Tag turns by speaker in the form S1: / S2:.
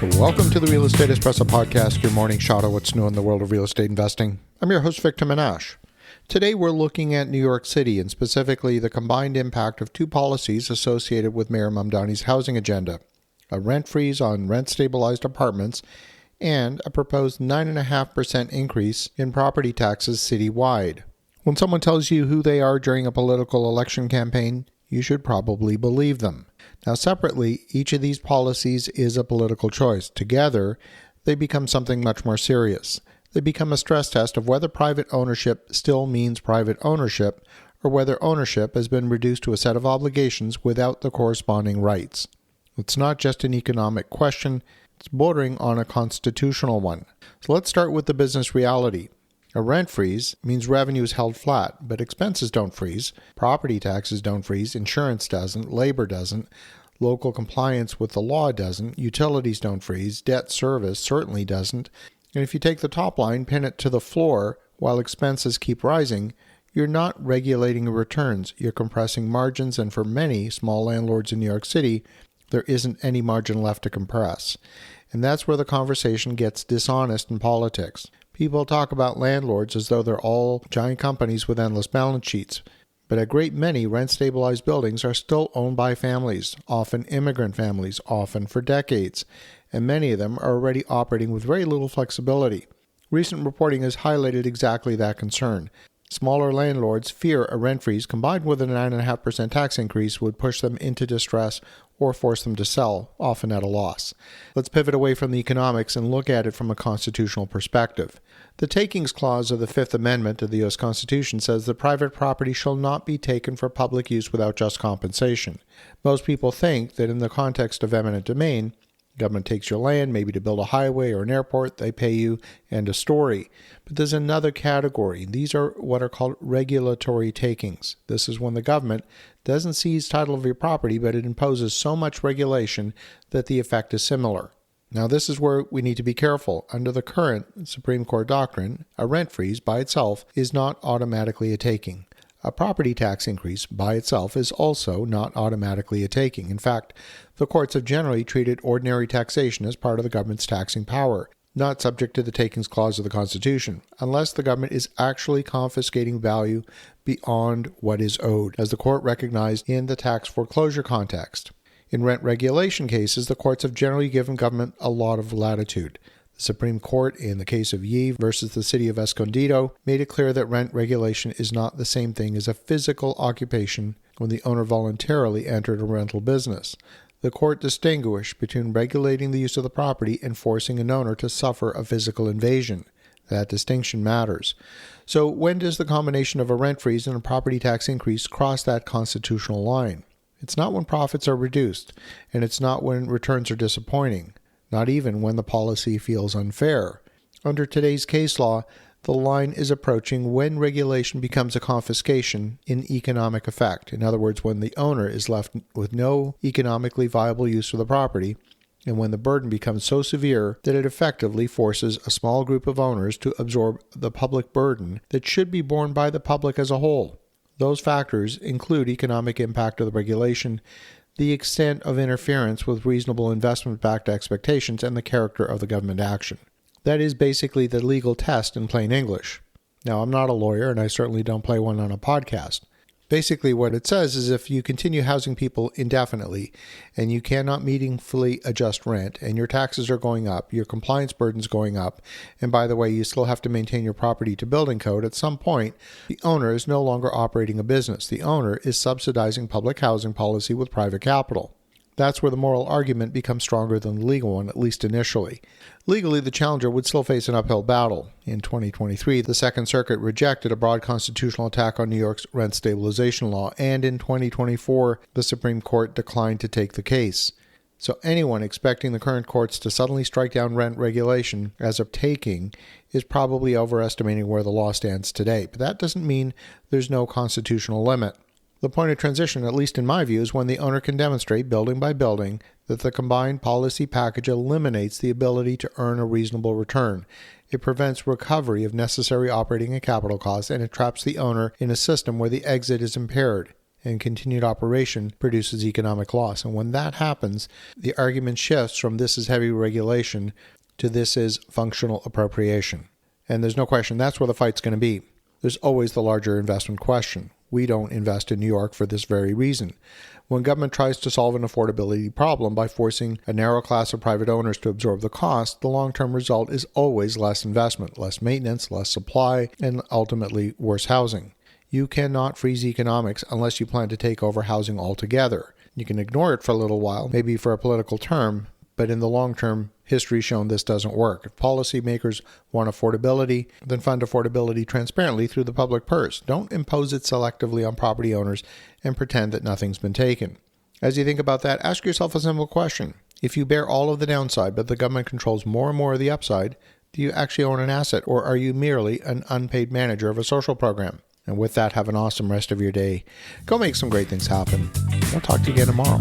S1: Welcome to the Real Estate Espresso Podcast, your morning shot of what's new in the world of real estate investing. I'm your host, Victor Minash. Today we're looking at New York City and specifically the combined impact of two policies associated with Mayor Mamdani's housing agenda: a rent freeze on rent-stabilized apartments and a proposed 9.5% increase in property taxes citywide. When someone tells you who they are during a political election campaign, you should probably believe them. Now, separately, each of these policies is a political choice. Together, they become something much more serious. They become a stress test of whether private ownership still means private ownership, or whether ownership has been reduced to a set of obligations without the corresponding rights. It's not just an economic question, it's bordering on a constitutional one. So let's start with the business reality. A rent freeze means revenue is held flat, but expenses don't freeze. Property taxes don't freeze. Insurance doesn't. Labor doesn't. Local compliance with the law doesn't. Utilities don't freeze. Debt service certainly doesn't. And if you take the top line, pin it to the floor while expenses keep rising, you're not regulating returns. You're compressing margins, and for many small landlords in New York City, there isn't any margin left to compress. And that's where the conversation gets dishonest in politics. People talk about landlords as though they're all giant companies with endless balance sheets. But a great many rent-stabilized buildings are still owned by families, often immigrant families, often for decades. And many of them are already operating with very little flexibility. Recent reporting has highlighted exactly that concern. Smaller landlords fear a rent freeze combined with a 9.5% tax increase would push them into distress or force them to sell, often at a loss. Let's pivot away from the economics and look at it from a constitutional perspective. The Takings Clause of the Fifth Amendment of the U.S. Constitution says that private property shall not be taken for public use without just compensation. Most people think that in the context of eminent domain, government takes your land, maybe to build a highway or an airport, they pay you, end of story. But there's another category. These are what are called regulatory takings. This is when the government doesn't seize title of your property, but it imposes so much regulation that the effect is similar. Now, this is where we need to be careful. Under the current Supreme Court doctrine, a rent freeze by itself is not automatically a taking. A property tax increase by itself is also not automatically a taking. In fact, the courts have generally treated ordinary taxation as part of the government's taxing power, not subject to the Takings Clause of the Constitution, unless the government is actually confiscating value beyond what is owed, as the court recognized in the tax foreclosure context. In rent regulation cases, the courts have generally given government a lot of latitude. The Supreme Court, in the case of Yee versus the City of Escondido, made it clear that rent regulation is not the same thing as a physical occupation when the owner voluntarily entered a rental business. The court distinguished between regulating the use of the property and forcing an owner to suffer a physical invasion. That distinction matters. So when does the combination of a rent freeze and a property tax increase cross that constitutional line? It's not when profits are reduced, and it's not when returns are disappointing. Not even when the policy feels unfair. Under today's case law, the line is approaching when regulation becomes a confiscation in economic effect. In other words, when the owner is left with no economically viable use of the property, and when the burden becomes so severe that it effectively forces a small group of owners to absorb the public burden that should be borne by the public as a whole. Those factors include economic impact of the regulation, the extent of interference with reasonable investment-backed expectations, and the character of the government action. That is basically the legal test in plain English. Now, I'm not a lawyer, and I certainly don't play one on a podcast. Basically, what it says is if you continue housing people indefinitely, and you cannot meaningfully adjust rent, and your taxes are going up, your compliance burden's going up, and by the way, you still have to maintain your property to building code, at some point, the owner is no longer operating a business. The owner is subsidizing public housing policy with private capital. That's where the moral argument becomes stronger than the legal one, at least initially. Legally, the challenger would still face an uphill battle. In 2023, the Second Circuit rejected a broad constitutional attack on New York's rent stabilization law, and in 2024, the Supreme Court declined to take the case. So anyone expecting the current courts to suddenly strike down rent regulation as a taking is probably overestimating where the law stands today. But that doesn't mean there's no constitutional limit. The point of transition, at least in my view, is when the owner can demonstrate, building by building, that the combined policy package eliminates the ability to earn a reasonable return. It prevents recovery of necessary operating and capital costs, and it traps the owner in a system where the exit is impaired. and continued operation produces economic loss. And when that happens, the argument shifts from this is heavy regulation to this is functional appropriation. And there's no question that's where the fight's going to be. There's always the larger investment question. We don't invest in New York for this very reason. When government tries to solve an affordability problem by forcing a narrow class of private owners to absorb the cost, the long-term result is always less investment, less maintenance, less supply, and ultimately worse housing. You cannot freeze economics unless you plan to take over housing altogether. You can ignore it for a little while, maybe for a political term, but in the long term, history's shown this doesn't work. If policymakers want affordability, then fund affordability transparently through the public purse. Don't impose it selectively on property owners and pretend that nothing's been taken. As you think about that, ask yourself a simple question. If you bear all of the downside, but the government controls more and more of the upside, do you actually own an asset, or are you merely an unpaid manager of a social program? And with that, have an awesome rest of your day. Go make some great things happen. I'll talk to you again tomorrow.